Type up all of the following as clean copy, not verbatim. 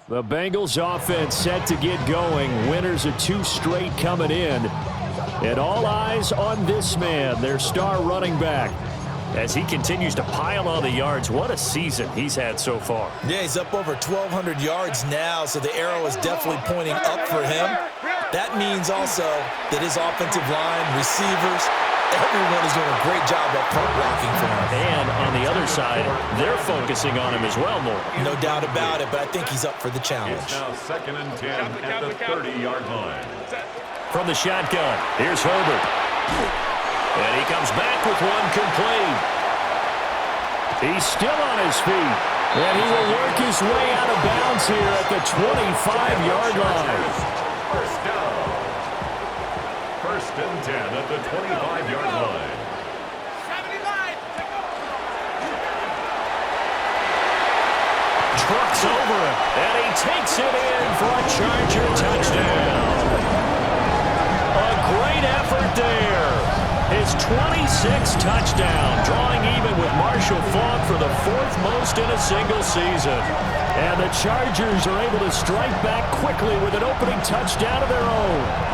The Bengals offense set to get going. Winners of 2 straight coming in. And all eyes on this man, their star running back. As he continues to pile on the yards, what a season he's had so far. Yeah, he's up over 1,200 yards now, so the arrow is definitely pointing up for him. That means also that his offensive line, receivers, everyone is doing a great job up front blocking for him. And on the other side, they're focusing on him as well more. No doubt about it, but I think he's up for the challenge. It's now 2nd and 10 at the 30-yard line. From the shotgun, here's Herbert. And he comes back with one complete. He's still on his feet. And he will work his way out of bounds here at the 25-yard line. First down. 1st and 10 at the 25-yard line. Trucks over him, and he takes it in for a Charger touchdown. A great effort there. His 26th touchdown, drawing even with Marshall Faulk for the 4th most in a single season. And the Chargers are able to strike back quickly with an opening touchdown of their own.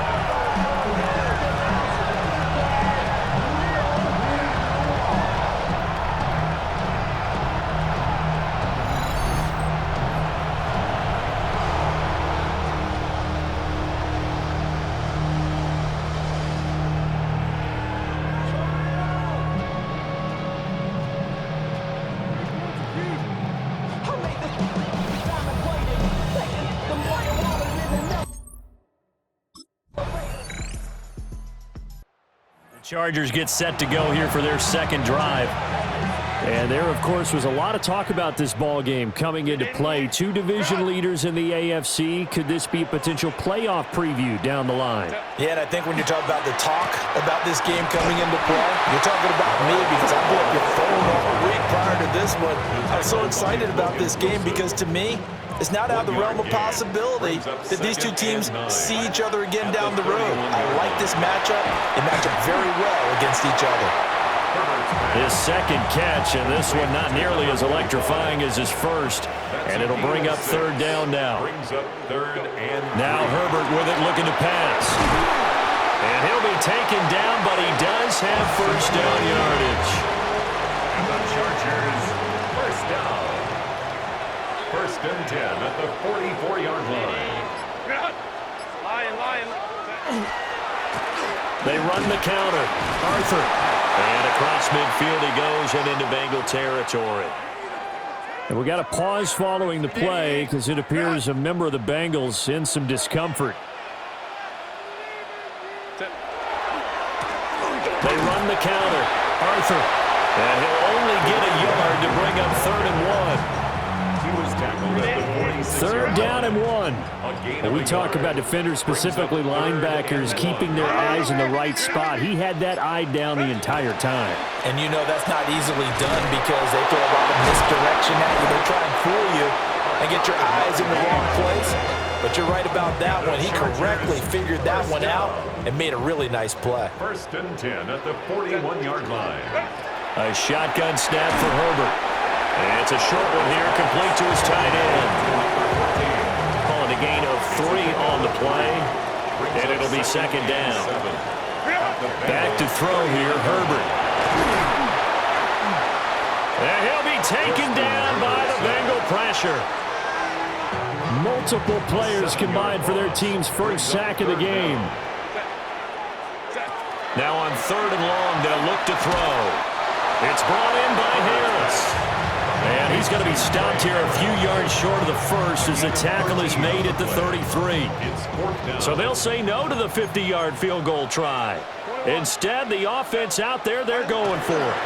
Chargers get set to go here for their 2nd drive. And there, of course, was a lot of talk about this ball game coming into play. 2 division leaders in the AFC. Could this be a potential playoff preview down the line? Yeah, and I think when you talk about the talk about this game coming into play, you're talking about me because I blew up your phone all week prior to this one. I was so excited about this game because, to me, it's not out of the realm of possibility that these 2 teams see each other again down the road. I like this matchup. They match up very well against each other. His 2nd catch, and this one not nearly as electrifying as his first. And it'll bring up 3rd down now. Now Herbert with it, looking to pass. And he'll be taken down, but he does have 1st down yardage. And the Chargers, 1st down. 1st and 10 at the 44-yard line. They run the counter. Arthur. And across midfield he goes and into Bengal territory. And we got a pause following the play because it appears a member of the Bengals in some discomfort. They run the counter. Arthur. And he'll only get a yard to bring up 3rd and 1. He was tackled at the 3rd down and 1. And we talk about defenders, specifically linebackers, keeping their eyes in the right spot. He had that eye down the entire time. And you know that's not easily done because they throw a lot of misdirection at you. They try and fool you and get your eyes in the wrong place. But you're right about that one. He correctly figured that one out and made a really nice play. 1st and 10 at the 41-yard line. A shotgun snap for Herbert. And it's a short one here, complete to his tight end. Calling a gain of 3 on the play, and it'll be 2nd down. Back to throw here, Herbert. And he'll be taken down by the Bengal pressure. Multiple players combined for their team's 1st sack of the game. Now on 3rd and long, they'll look to throw. It's brought in by Harris. And he's going to be stopped here a few yards short of the 1st as the tackle is made at the 33. So they'll say no to the 50-yard field goal try. Instead, the offense out there, they're going for it.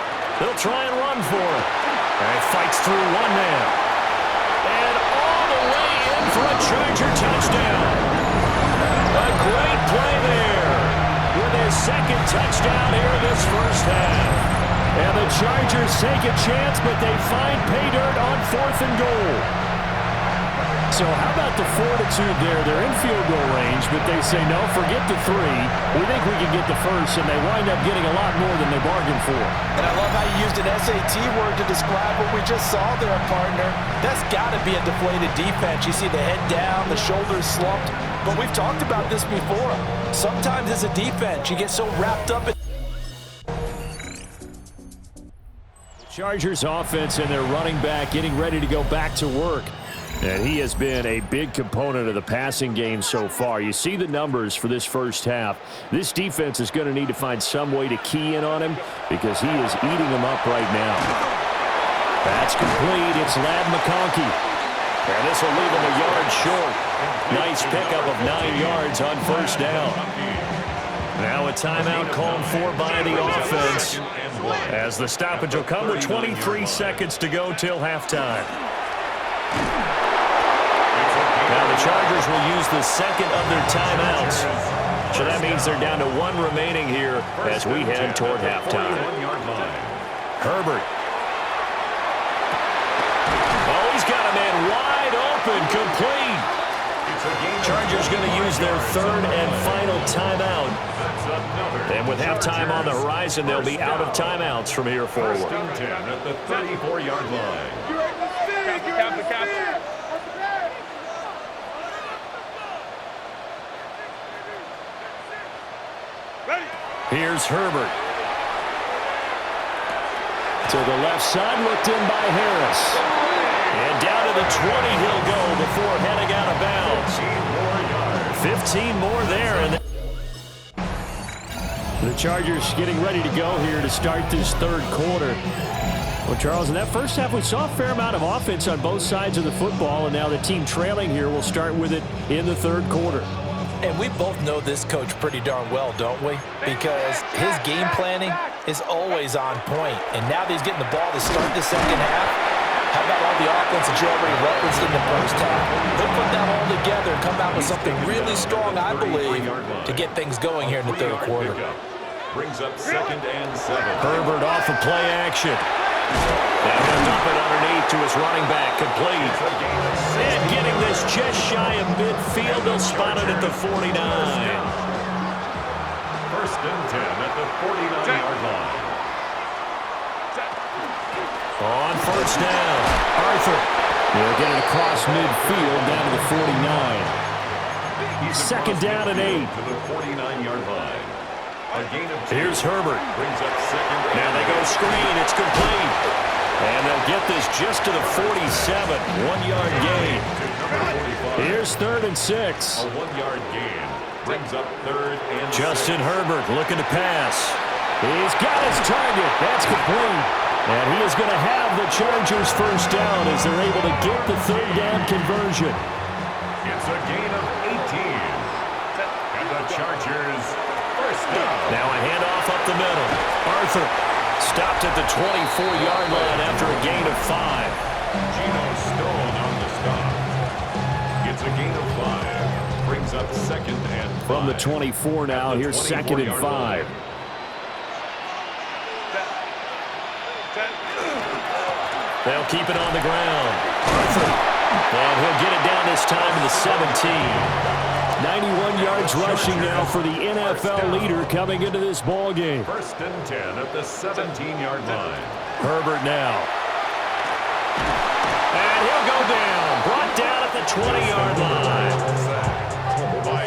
They'll try and run for it. And he fights through one man. And all the way in for a Charger touchdown. A great play there with his 2nd touchdown here in this 1st half. And the Chargers take a chance, but they find pay dirt on 4th and goal. So how about the fortitude there? They're in field goal range, but they say, no, forget the 3. We think we can get the first, and they wind up getting a lot more than they bargained for. And I love how you used an SAT word to describe what we just saw there, partner. That's got to be a deflated defense. You see the head down, the shoulders slumped. But we've talked about this before. Sometimes as a defense, you get so wrapped up in Chargers offense and their running back getting ready to go back to work. And he has been a big component of the passing game so far. You see the numbers for this first half. This defense is going to need to find some way to key in on him because he is eating them up right now. That's complete. It's Ladd McConkey. And this will leave him a yard short. Nice pickup of 9 yards on first down. Now a timeout called for by the offense as the stoppage will come with 23 seconds to go till halftime. Now the Chargers will use the second of their timeouts. So that means they're down to 1 remaining here as we head toward halftime. Herbert. Oh, he's got a man wide open, complete. Chargers going to use their third and final timeout. And with halftime on the horizon, they'll be out of timeouts from here forward. First and 10 at the 34-yard line. Here's Herbert. To the left side, looked in by Harris. And down to the 20 he'll go before heading out of bounds. 15 more there. And the Chargers getting ready to go here to start this third quarter. Well, Charles, in that first half, we saw a fair amount of offense on both sides of the football, and now the team trailing here will start with it in the third quarter. And we both know this coach pretty darn well, don't we? Because his game planning is always on point. And now that he's getting the ball to start the second half, how about all the offense that you already referenced in the first half? He'll put that all together and come out with something really strong, I believe, to get things going here in the third quarter. Brings up second and 7. Herbert off of play action. And he'll dump it underneath to his running back, complete. And getting this just shy of midfield, they'll spot it at the 49. First and 10 at the 49-yard line. On first down, Arthur will get it across midfield down to the 49. Second down and 8. To the 49-yard line. Here's Herbert. Brings up second. Now they go screen. It's complete. And they'll get this just to the 47. 1-yard gain. Here's third and 6. A 1-yard gain. Brings up third and Justin Herbert looking to pass. He's got his target. That's complete. And he is going to have the Chargers first down as they're able to get the third down conversion. It's a gain of 18. And the Chargers first down. Now a handoff up the middle. Arthur stopped at the 24-yard line after a gain of 5. Geno Stone on the stop. Gets a gain of 5. Brings up second and 5. From the 24 now, here's second and 5. They'll keep it on the ground. Arthur. And he'll get it down this time to the 17. 91 yards rushing now for the NFL leader coming into this ball game. First and 10 at the 17-yard line. Herbert now. And he'll go down. Brought down at the 20-yard line.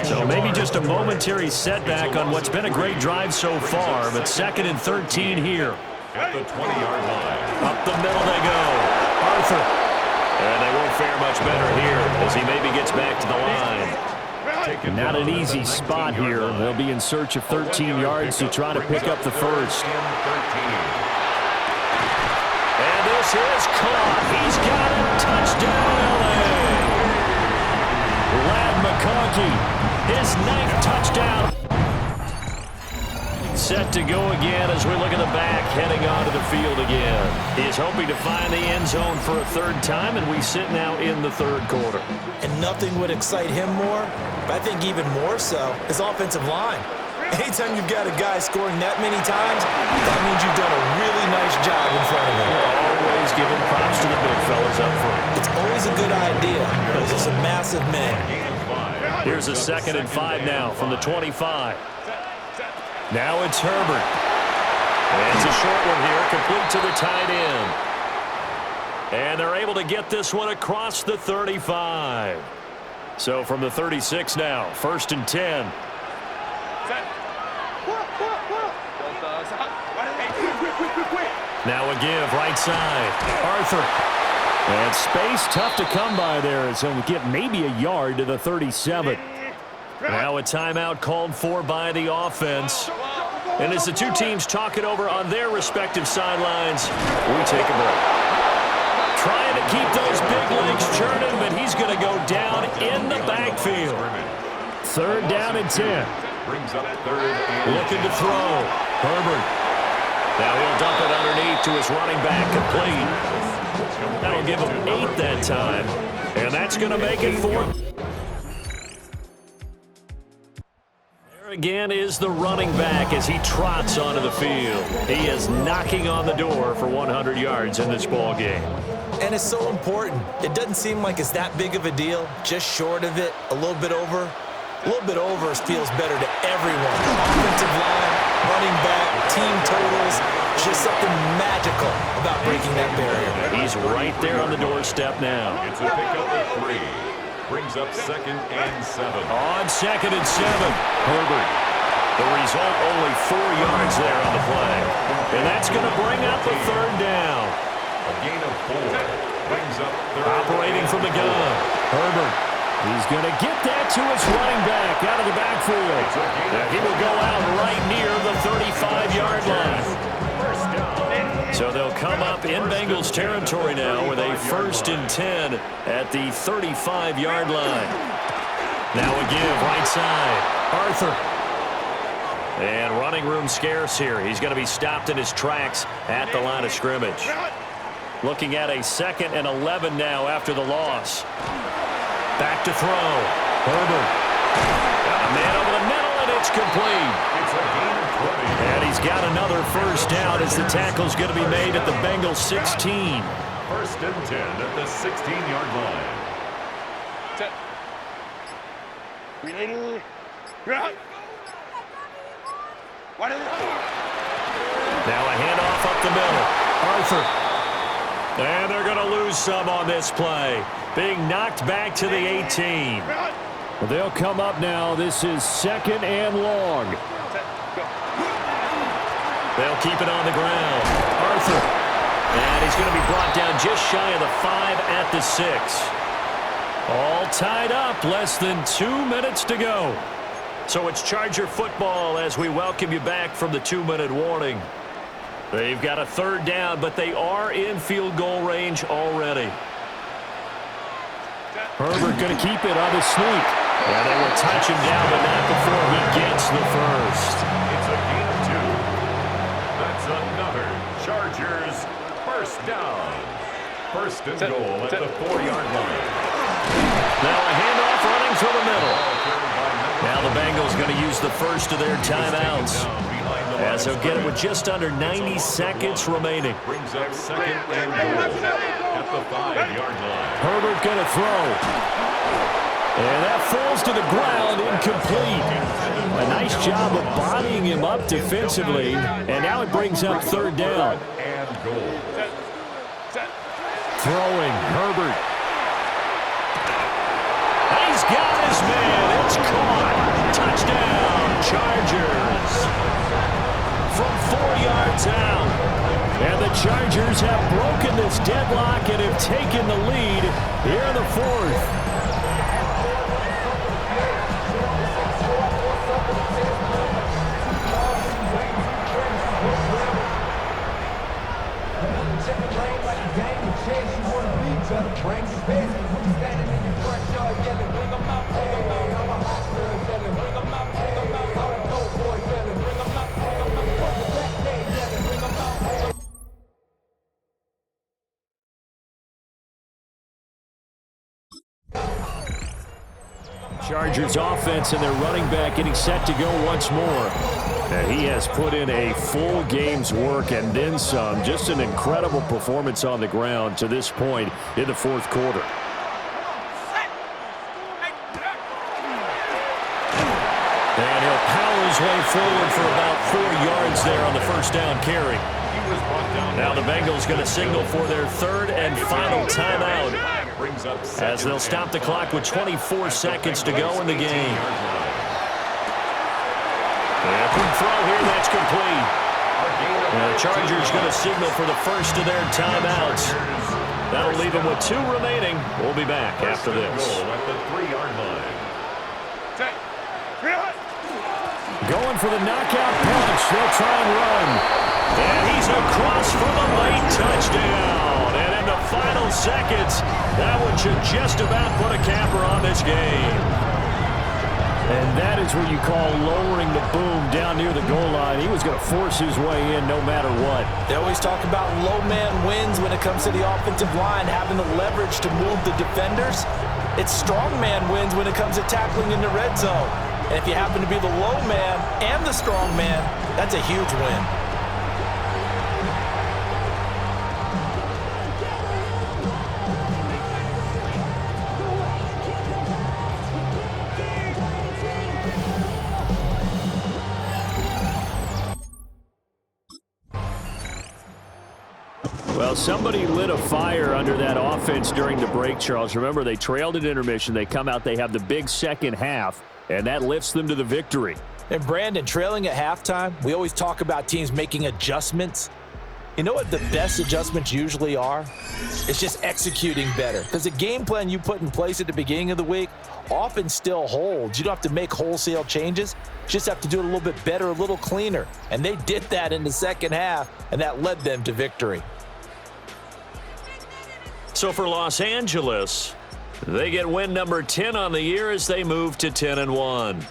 So maybe just a momentary setback on what's been a great drive so far, but second and 13 here. At the 20-yard line. Up the middle they go. Arthur. And they won't fare much better here as he maybe gets back to the line. Not an easy spot here. They'll be in search of 13 yards to try to pick up the first. And this is caught. He's got a touchdown, LA. Ladd McConkey, his 9th touchdown. Set to go again as we look at the back heading onto the field again. He is hoping to find the end zone for a third time, and we sit now in the third quarter. And nothing would excite him more, but I think even more so, his offensive line. Anytime you've got a guy scoring that many times, that means you've done a really nice job in front of him. Always giving props to the big fellas up front. It's always a good idea. Those are some massive men. Here's a 2nd and 5 now from the 25. Now it's Herbert. And it's a short one here, complete to the tight end. And they're able to get this one across the 35. So from the 36 now, 1st and 10. Now a give, right side. Arthur. And space tough to come by there as he'll get maybe a yard to the 37. Now a timeout called for by the offense. And as the two teams talk it over on their respective sidelines, we take a break. Trying to keep those big legs churning, but he's going to go down in the backfield. 3rd down and 10. Looking to throw. Herbert. Now he'll dump it underneath to his running back, complete. That'll give him 8 that time, and that's going to make it 4. There again is the running back as he trots onto the field. He is knocking on the door for 100 yards in this ball game. And it's so important. It doesn't seem like it's that big of a deal, just short of it, a little bit over. A little bit over feels better to everyone. Offensive line, running back, team totals, just something magical about breaking that barrier. He's right there on the doorstep now. It's a pickup of 3. Brings up 2nd and 7. On 2nd and 7, Herbert. The result, only 4 yards there on the play. And that's going to bring up a 3rd down. A gain of 4. Brings up 3rd. Operating from the gun, Herbert. He's going to get that to his running back out of the backfield. He will go out right near the 35-yard line. So they'll come up in Bengals territory now with a 1st and 10 at the 35-yard line. Now a give, right side. Arthur. And running room scarce here. He's going to be stopped in his tracks at the line of scrimmage. Looking at a 2nd and 11 now after the loss. Back to throw. Herbert. Got a man over the middle, and it's complete. It's a gain of 20. And he's got another 1st down as the tackle's going to be made at the Bengals 16. 1st and 10 at the 16-yard line. Now a handoff up the middle. Arthur. And they're going to lose some on this play. Being knocked back to the 18. They'll come up now. This is 2nd and long. They'll keep it on the ground. Arthur. And he's going to be brought down just shy of the 5 at the 6. All tied up. Less than 2 minutes to go. So it's Charger football as we welcome you back from the 2-minute warning. They've got a 3rd down, but they are in field goal range already. Herbert going to keep it on the sneak. And they will touch him down, but not before he gets the 1st. It's a gain of 2. That's another Chargers 1st down. 1st and goal at the 4-yard line. Now a handoff running through the middle. Now the Bengals going to use the 1st of their timeouts, as he'll get it with just under 90 seconds remaining. Brings up 2nd and goal at the 5-yard line. Herbert going to throw. And that falls to the ground, incomplete. A nice job of bodying him up defensively, and now it brings up 3rd down. And goal. Throwing, Herbert. He's got his man. It's caught. Touchdown, Chargers. From 4 yards out. And the Chargers have broken this deadlock and have taken the lead here in the 4th. Chargers offense and their running back getting set to go once more. And he has put in a full game's work and then some. Just an incredible performance on the ground to this point in the 4th quarter. way forward for about 4 yards there on the first down carry. Now the Bengals going to signal for their third and final timeout as they'll stop the clock with 24 seconds to go in the game. And a quick throw here, that's complete. And the Chargers going to signal for the first of their timeouts. That'll leave them with 2 remaining. We'll be back after this. At the 3-yard line. Going for the knockout punch. They'll try and run. And he's across for the late touchdown. And in the final seconds, that one should just about put a capper on this game. And that is what you call lowering the boom down near the goal line. He was going to force his way in no matter what. They always talk about low man wins when it comes to the offensive line, having the leverage to move the defenders. It's strong man wins when it comes to tackling in the red zone. And if you happen to be the low man and the strong man, that's a huge win. Well, somebody lit a fire under that offense during the break, Charles. Remember, they trailed at intermission. They come out, they have the big second half, and that lifts them to the victory. And Brandon, trailing at halftime, we always talk about teams making adjustments. You know what the best adjustments usually are? It's just executing better. Because the game plan you put in place at the beginning of the week often still holds. You don't have to make wholesale changes. You just have to do it a little bit better, a little cleaner. And they did that in the second half, and that led them to victory. So for Los Angeles, they get win number 10 on the year as they move to 10-1.